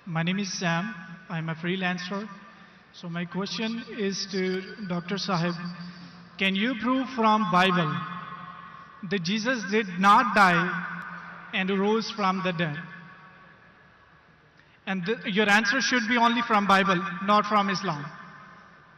My name is Sam. I'm a freelancer. So my question is to Dr. Sahib. Can you prove from Bible that Jesus did not die and rose from the dead? And your answer should be only from Bible, not from Islam.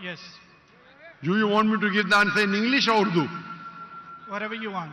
Yes. Do you want me to give the answer in English or Urdu? Whatever you want.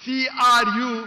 CRUCIFIXION,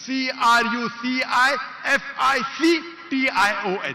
CRUCIFICTION,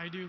I do.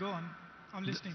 Go on. I'm listening.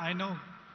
I know.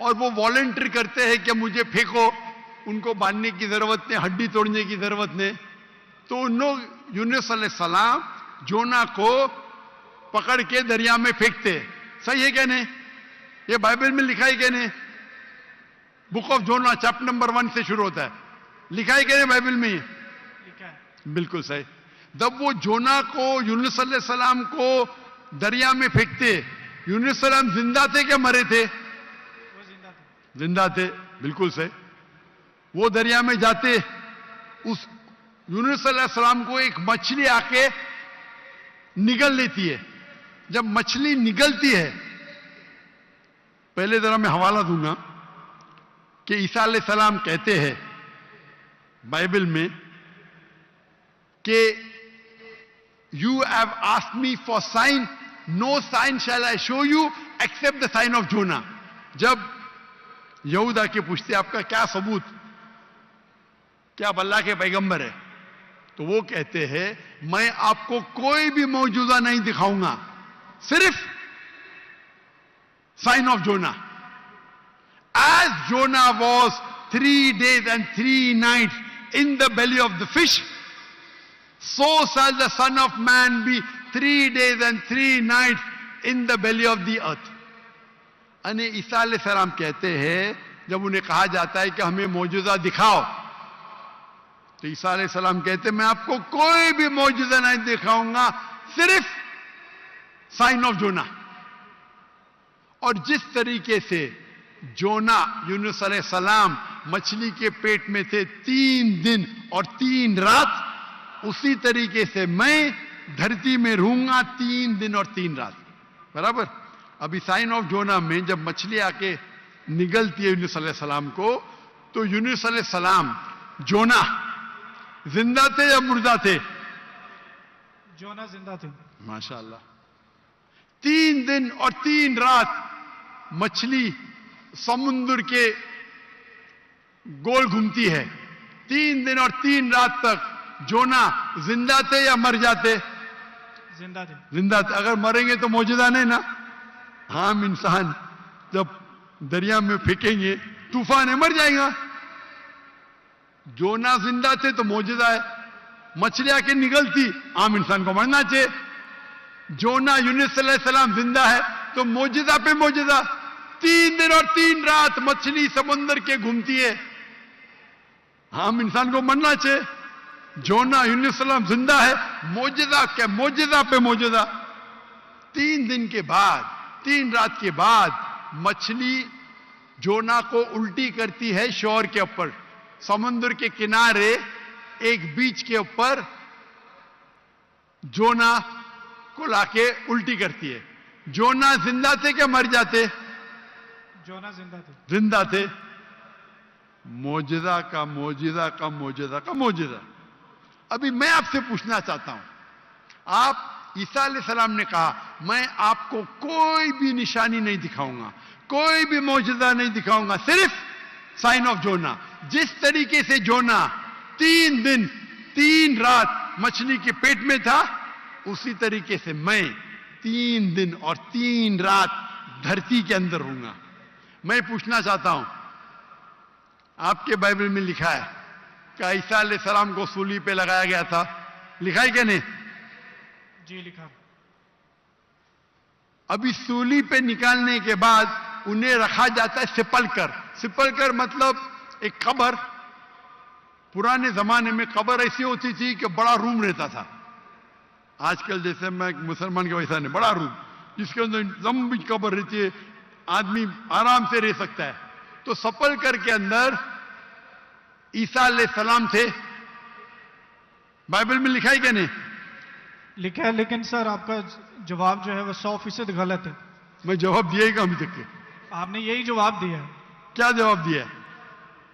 اور وہ voluntary کرتے ہیں کہ مجھے پھینکو, ان کو باندھنے کی ضرورت نہیں, ہڈی توڑنے کی ضرورت نہیں. تو ان لوگ یونس علیہ السلام جونا کو پکڑ کے دریا میں پھینکتے. صحیح ہے کہ نہیں؟ یہ بائبل میں لکھا ہے کہ نہیں؟ بک آف جونا چیپٹر نمبر 1 سے شروع ہوتا ہے. لکھا ہے کہ نہیں بائبل میں؟ لکھا ہے. بالکل صحیح. جب وہ جونا کو یونس علیہ السلام کو دریا میں پھینکتے, یونس علیہ السلام زندہ تھے کہ مرے تھے؟ وہ زندہ تھے. زندہ تھے. بالکل صحیح. وہ دریا میں جاتے, اس یونس علیہ السلام کو ایک مچھلی آ کے نگل لیتی ہے. جب مچھلی نگلتی ہے, پہلے ذرا میں حوالہ دوں گا کہ عیسیٰ علیہ السلام کہتے ہیں بائبل میں کہ you have asked me for sign, no sign shall I show you except the sign of Jonah. جب یہود آ کے پوچھتے آپ کا کیا ثبوت, کیا آپ اللہ کے پیغمبر ہے, تو وہ کہتے ہیں میں آپ کو کوئی بھی معجزہ نہیں دکھاؤں گا, صرف sign of Jonah. As Jonah was 3 days and 3 nights in the belly of the fish, so shall the Son of Man be 3 days and 3 nights in the belly of the earth. یعنی عیسیٰ علیہ السلام کہتے ہیں, جب انہیں کہا جاتا ہے کہ ہمیں معجزہ دکھاؤ, تو عیسیٰ علیہ السلام کہتے ہیں میں آپ کو کوئی بھی معجزہ نہیں دکھاؤں گا, صرف سائن آف جونا. اور جس طریقے سے جونا یونس علیہ السلام مچھلی کے پیٹ میں تھے 3 دن اور 3 رات, اسی طریقے سے میں دھرتی میں رہوں گا 3 دن اور 3 رات. برابر. ابھی سائن آف جونا میں جب مچھلی آ کے نگلتی ہے یونس علیہ السلام کو, تو یونس علیہ السلام جونا زندہ تھے یا مردہ تھے؟ جونا زندہ تھے. ماشاء اللہ. 3 دن اور 3 رات مچھلی سمندر کے گول گھومتی ہے. 3 دن اور 3 رات تک جونا زندہ تھے یا مر جاتے؟ زندہ تھے. زندہ تھے. اگر مریں گے تو معجزہ نہیں نا. عام انسان جب دریا میں پھینکیں گے طوفان ہے, مر جائے گا. جونا زندہ تھے تو معجزہ ہے. مچھلی آ کے نگلتی, عام انسان کو مرنا چاہیے. جونا یونس علیہ السلام زندہ ہے تو معجزہ پہ معجزہ. 3 دن اور 3 رات مچھلی سمندر کے گھومتی ہے, عام انسان کو مرنا چاہیے. جونا یونس علیہ السلام زندہ ہے, معجزہ کیا معجزہ پہ معجزہ. 3 دن کے بعد 3 رات کے بعد مچھلی جونا کو الٹی کرتی ہے شور کے اوپر, سمندر کے کنارے ایک بیچ کے اوپر جونا کو لا کے الٹی کرتی ہے. جونا زندہ تھے کہ مر جاتے؟ جونا زندہ تھے. زندہ تھے. معجزہ کا معجزہ کا معجزہ کا معجزہ. ابھی میں آپ سے پوچھنا چاہتا ہوں, آپ عیسیٰ علیہ السلام نے کہا میں آپ کو کوئی بھی نشانی نہیں دکھاؤں گا, کوئی بھی معجزہ نہیں دکھاؤں گا, صرف سائن آف جونا. جس طریقے سے جونا 3 دن 3 رات مچھلی کے پیٹ میں تھا, اسی طریقے سے میں 3 دن اور 3 رات دھرتی کے اندر ہوں گا. میں پوچھنا چاہتا ہوں, آپ کے بائبل میں لکھا ہے کہ عیسیٰ علیہ السلام کو سولی پہ لگایا گیا تھا, لکھا ہے کہ نہیں؟ جی لکھا. ابھی سولی پہ نکالنے کے بعد انہیں رکھا جاتا ہے سپل کر. سپل کر مطلب ایک قبر. پرانے زمانے میں قبر ایسی ہوتی تھی کہ بڑا روم رہتا تھا. آج کل جیسے میں مسلمان کے ویسا نہیں, بڑا روم جس کے اندر لمبی قبر رہتی ہے, آدمی آرام سے رہ سکتا ہے. تو سپل کر کے اندر عیسیٰ علیہ السلام تھے. بائبل میں لکھا ہے کہ نہیں؟ لکھا ہے, لیکن سر آپ کا جواب جو ہے وہ 100% غلط ہے. میں جواب دیا ہی کہ ابھی تک کے. آپ نے یہی جواب دیا ہے. کیا جواب دیا ہے؟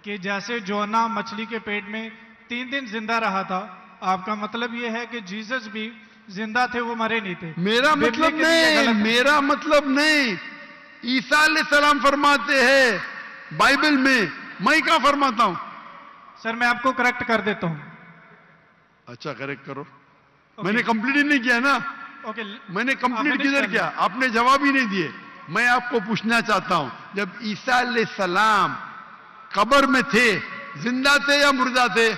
کہ جیسے جونا مچھلی کے پیٹ میں 3 دن زندہ رہا تھا, آپ کا مطلب یہ ہے کہ جیسس بھی زندہ تھے, وہ مرے نہیں تھے. میرا مطلب نہیں, میرا مطلب نہیں. عیسیٰ علیہ السلام فرماتے ہیں بائبل میں کہاں فرماتا ہوں؟ سر میں آپ کو کریکٹ کر دیتا ہوں. اچھا کریکٹ کرو. میں نے کمپلیٹ ہی نہیں کیا نا. اوکے میں نے کمپلیٹ کدھر کیا؟ آپ نے جواب ہی نہیں دیے. میں آپ کو پوچھنا چاہتا ہوں جب عیسیٰ علیہ السلام قبر میں تھے زندہ تھے یا مردہ تھے؟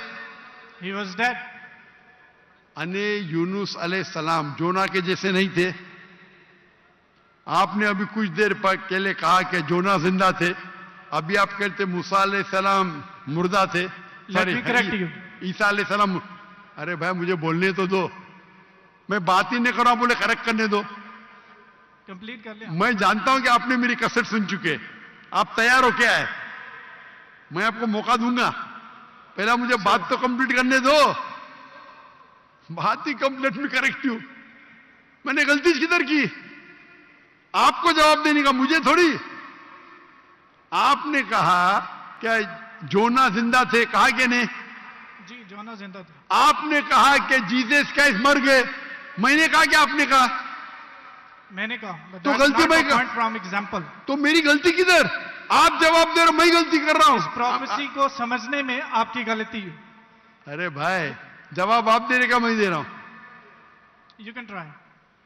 He was dead. انے یونس علیہ السلام جونا کے جیسے نہیں تھے؟ آپ نے ابھی کچھ دیر پہلے کہا کہ جونا زندہ تھے، ابھی آپ کہتے موسیٰ علیہ السلام مردہ تھے. Let me correct you. عیسیٰ علیہ السلام. ارے بھائی مجھے بولنے تو دو، میں بات ہی نہیں کر رہا ہوں، بولے کریکٹ کرنے دو. Complete کر لیا. میں جانتا ہوں کہ آپ نے میری کسٹ سن چکے، آپ تیار ہو کیا ہے؟ میں آپ کو موقع دوں گا، پہلا مجھے بات تو کمپلیٹ کرنے دو. بات ہی کمپلیٹ میں کریکٹ ہوں. میں نے غلطی کدھر کی؟ آپ کو جواب دینے کا، مجھے تھوڑی. آپ نے کہا کہ جونا زندہ تھے، کہا کہ نہیں؟ جی جونا زندہ تھا. آپ نے کہا کہ جیزس کرائسٹ مر گئے، میں نے کہا کہ آپ نے کہا؟ میں نے کہا. But تو that's غلطی not میں the point from example. تو میری غلطی کدھر؟ آپ جواب دے رہے ہو، میں غلطی کر رہا اس ہوں. پروفیسی کو سمجھنے میں آپ کی غلطی ہے. ارے بھائی جواب آپ دے رہے کا میں دے رہا ہوں. You can try.